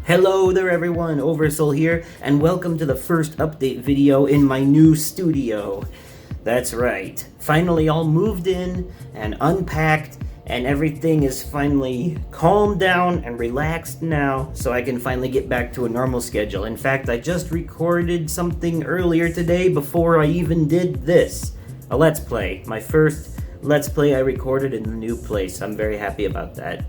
Hello there everyone, Oversoul here, and welcome to the first update video in my new studio. That's right, finally all moved in and unpacked, and everything is finally calmed down and relaxed now, so I can finally get back to a normal schedule. In fact, I just recorded something earlier today before I even did this. A Let's Play, my first Let's Play I recorded in the new place. I'm very happy about that.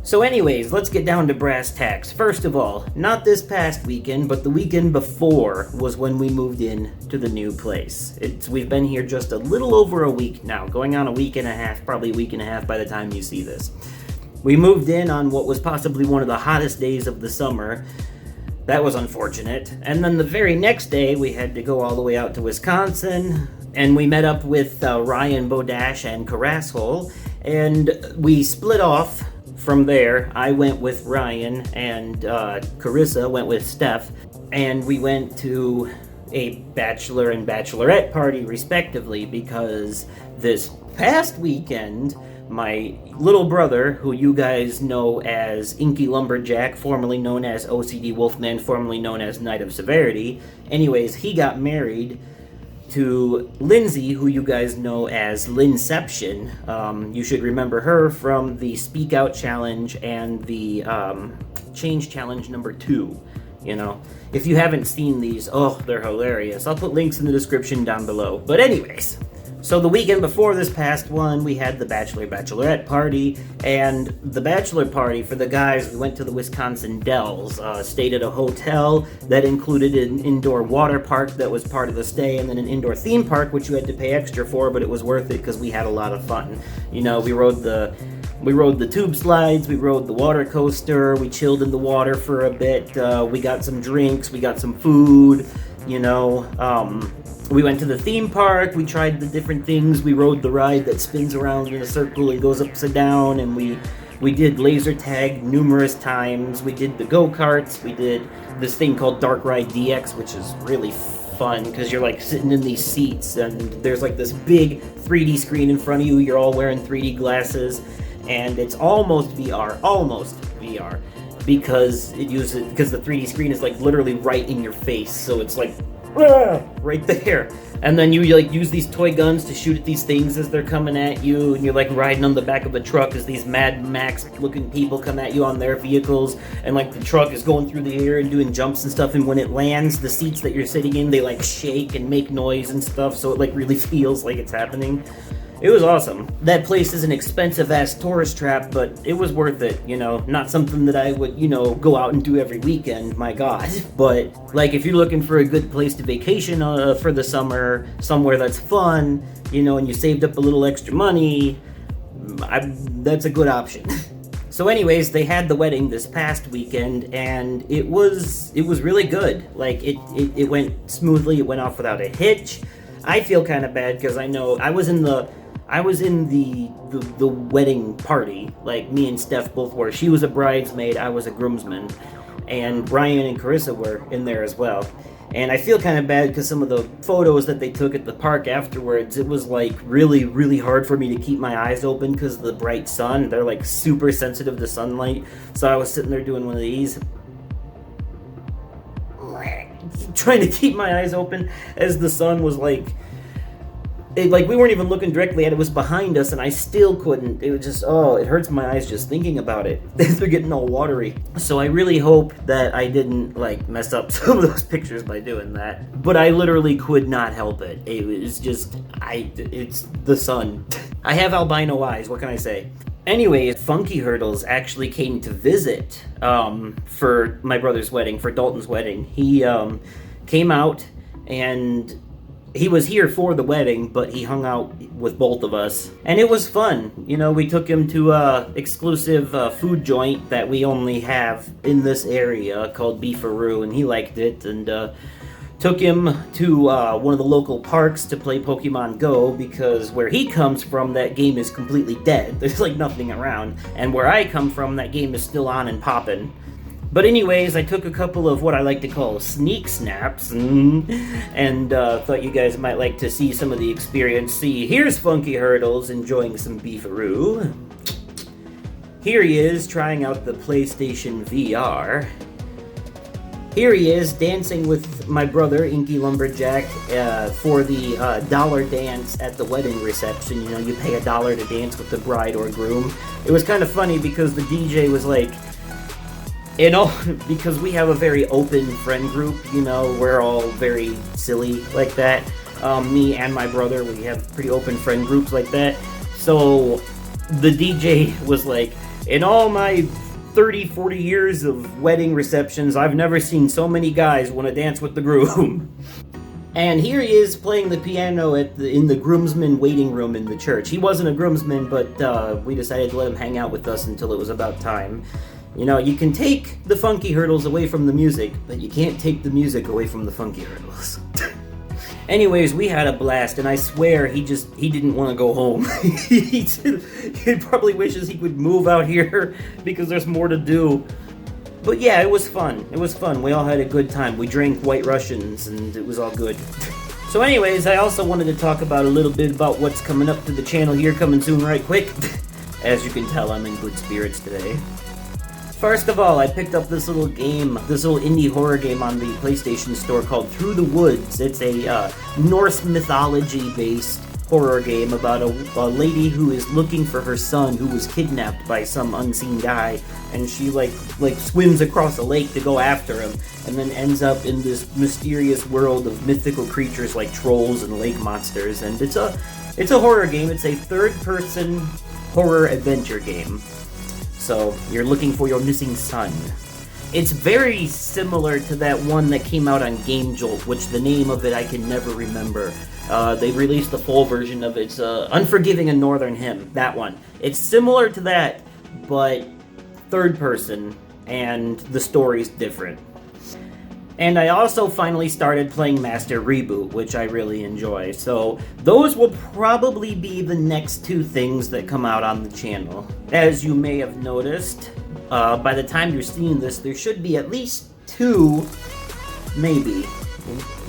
So anyways, let's get down to brass tacks. First of all, not this past weekend, but the weekend before was when we moved in to the new place. We've been here just a little over a week now, going on a week and a half, probably a week and a half by the time you see this. We moved in on what was possibly one of the hottest days of the summer. That was unfortunate. And then the very next day, we had to go all the way out to Wisconsin, and we met up with Ryan Bodash and Carasshole, and we split off. From there, I went with Ryan, and Carissa went with Steph, and we went to a bachelor and bachelorette party, respectively, because this past weekend, my little brother, who you guys know as Inky Lumberjack, formerly known as OCD Wolfman, formerly known as Knight of Severity, anyways, he got married to Lindsay, who you guys know as Linception. You should remember her from the Speak Out Challenge and the Change Challenge number 2. You know, if you haven't seen these, oh, they're hilarious. I'll put links in the description down below. But anyways, so the weekend before this past one, we had the bachelorette party, and the bachelor party for the guys, we went to the Wisconsin Dells, stayed at a hotel that included an indoor water park that was part of the stay, and then an indoor theme park, which you had to pay extra for, but it was worth it because we had a lot of fun. You know, we rode the tube slides, we rode the water coaster, we chilled in the water for a bit, we got some drinks, we got some food, you know, we went to the theme park, we tried the different things, we rode the ride that spins around in a circle and goes upside down, and we did laser tag numerous times, we did the go-karts, we did this thing called Dark Ride DX, which is really fun, because you're like sitting in these seats, and there's like this big 3D screen in front of you, you're all wearing 3D glasses, and it's almost VR, because the 3D screen is like literally right in your face, so it's like right there, and then you like use these toy guns to shoot at these things as they're coming at you, and you're like riding on the back of a truck as these Mad Max looking people come at you on their vehicles, and like the truck is going through the air and doing jumps and stuff, and when it lands, the seats that you're sitting in, they like shake and make noise and stuff, so it like really feels like it's happening. It was awesome. That place is an expensive-ass tourist trap, but it was worth it, you know. Not something that I would, you know, go out and do every weekend, my god. But, like, if you're looking for a good place to vacation for the summer, somewhere that's fun, you know, and you saved up a little extra money, that's a good option. So anyways, they had the wedding this past weekend, and it was really good. Like, it went smoothly, it went off without a hitch. I feel kind of bad, because I know I was in the wedding party, like me and Steph both were. She was a bridesmaid, I was a groomsman, and Brian and Carissa were in there as well. And I feel kind of bad because some of the photos that they took at the park afterwards, it was like really, really hard for me to keep my eyes open because of the bright sun. They're like super sensitive to sunlight, so I was sitting there doing one of these, trying to keep my eyes open as the sun was like we weren't even looking directly at it, was behind us, and I still couldn't. It was just, oh, it hurts my eyes just thinking about it. They're getting all watery. So I really hope that I didn't like mess up some of those pictures by doing that. But I literally could not help it. It was just, it's the sun. I have albino eyes, what can I say? Anyway, Funky Hurdles actually came to visit for my brother's wedding, for Dalton's wedding. He came out, and he was here for the wedding, but he hung out with both of us. And it was fun. You know, we took him to a exclusive food joint that we only have in this area called Beefaroo, and he liked it, and took him to one of the local parks to play Pokemon Go, because where he comes from, that game is completely dead. There's like nothing around. And where I come from, that game is still on and poppin'. But anyways, I took a couple of what I like to call sneak snaps, and thought you guys might like to see some of the experience. See, here's Funky Hurdles enjoying some Beefaroo. Here he is trying out the PlayStation VR. Here he is dancing with my brother, Inky Lumberjack, for the dollar dance at the wedding reception. You know, you pay $1 to dance with the bride or groom. It was kind of funny because the DJ was like, you know, because we have a very open friend group, you know, we're all very silly like that. Me and my brother, we have pretty open friend groups like that. So the DJ was like, in all my 30, 40 years of wedding receptions, I've never seen so many guys want to dance with the groom. And here he is playing the piano in the groomsmen waiting room in the church. He wasn't a groomsman, but we decided to let him hang out with us until it was about time. You know, you can take the funky hurdles away from the music, but you can't take the music away from the funky hurdles. Anyways, we had a blast, and I swear he didn't want to go home. he probably wishes he could move out here because there's more to do. But yeah, it was fun. It was fun. We all had a good time. We drank White Russians, and it was all good. So anyways, I also wanted to talk about a little bit about what's coming up to the channel here, coming soon right quick. As you can tell, I'm in good spirits today. First of all, I picked up this little game, this little indie horror game on the PlayStation Store called Through the Woods. It's a Norse mythology-based horror game about a lady who is looking for her son who was kidnapped by some unseen guy, and she like swims across a lake to go after him, and then ends up in this mysterious world of mythical creatures like trolls and lake monsters. And it's a horror game. It's a third-person horror adventure game. So, you're looking for your missing son. It's very similar to that one that came out on Game Jolt, which the name of it I can never remember. They released the full version of it. It's Unforgiving a Northern Hymn, that one. It's similar to that, but third person, and the story's different. And I also finally started playing Master Reboot, which I really enjoy. So those will probably be the next two things that come out on the channel. As you may have noticed, by the time you're seeing this, there should be at least two, maybe,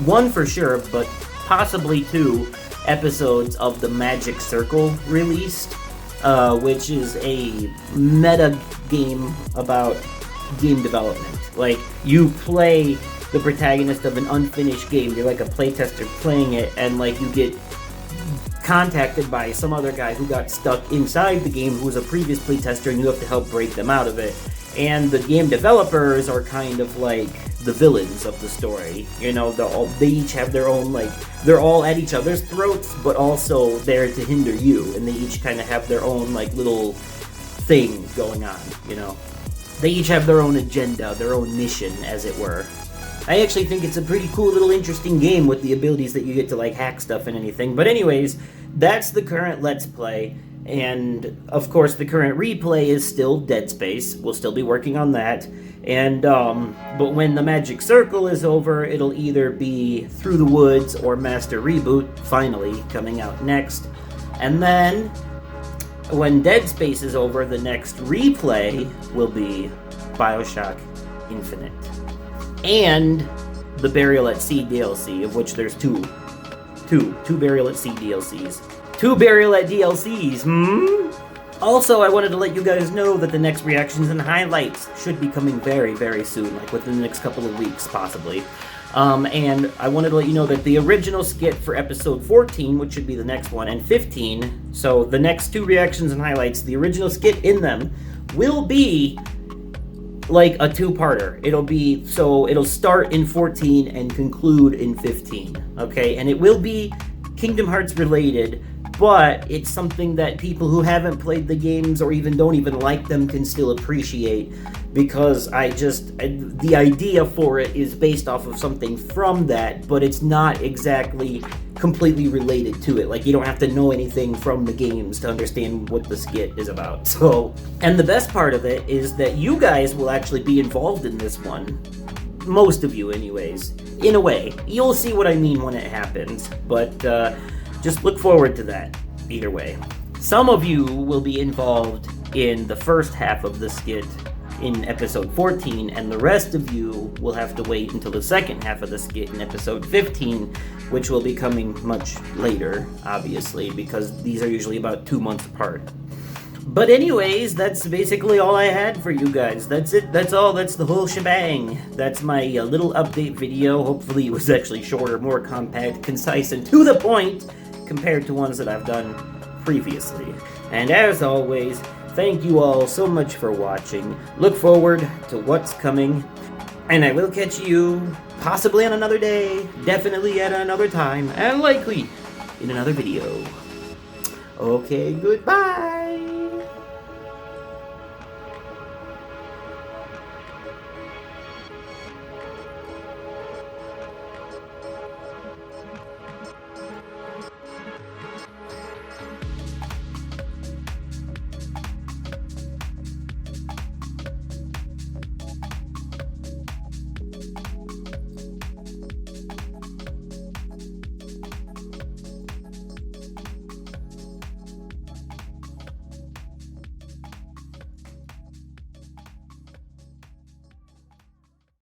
one for sure, but possibly two episodes of the Magic Circle released, which is a meta game about game development. Like, you play the protagonist of an unfinished game. You're like a playtester playing it, and like you get contacted by some other guy who got stuck inside the game who was a previous playtester, and you have to help break them out of it. And the game developers are kind of like the villains of the story. You know, they each have their own, like, they're all at each other's throats, but also there to hinder you, and they each kind of have their own, like, little thing going on, you know. They each have their own agenda, their own mission, as it were. I actually think it's a pretty cool little interesting game with the abilities that you get to like hack stuff and anything. But anyways, that's the current Let's Play. And of course the current replay is still Dead Space. We'll still be working on that. And but when the Magic Circle is over, it'll either be Through the Woods or Master Reboot, finally coming out next. And then when Dead Space is over, the next replay will be BioShock Infinite. And the Burial at Sea DLC, of which there's two Burial at Sea DLCs. Two Burial at DLCs, Also, I wanted to let you guys know that the next reactions and highlights should be coming very, very soon, like within the next couple of weeks, possibly. And I wanted to let you know that the original skit for episode 14, which should be the next one, and 15, so the next two reactions and highlights, the original skit in them will be like a two-parter. It'll start in 14 and conclude in 15, okay? And it will be Kingdom Hearts related, but it's something that people who haven't played the games or even don't even like them can still appreciate, because the idea for it is based off of something from that, but it's not exactly completely related to it. Like, you don't have to know anything from the games to understand what the skit is about. So, and the best part of it is that you guys will actually be involved in this one. Most of you, anyways. In a way. You'll see what I mean when it happens, but just look forward to that, either way. Some of you will be involved in the first half of the skit in episode 14, and the rest of you will have to wait until the second half of the skit in episode 15, which will be coming much later, obviously, because these are usually about 2 months apart. But anyways, that's basically all I had for you guys. That's it. That's all. That's the whole shebang. That's my little update video. Hopefully it was actually shorter, more compact, concise, and to the point compared to ones that I've done previously. And as always, thank you all so much for watching. Look forward to what's coming. And I will catch you possibly on another day, definitely at another time, and likely in another video. Okay, goodbye!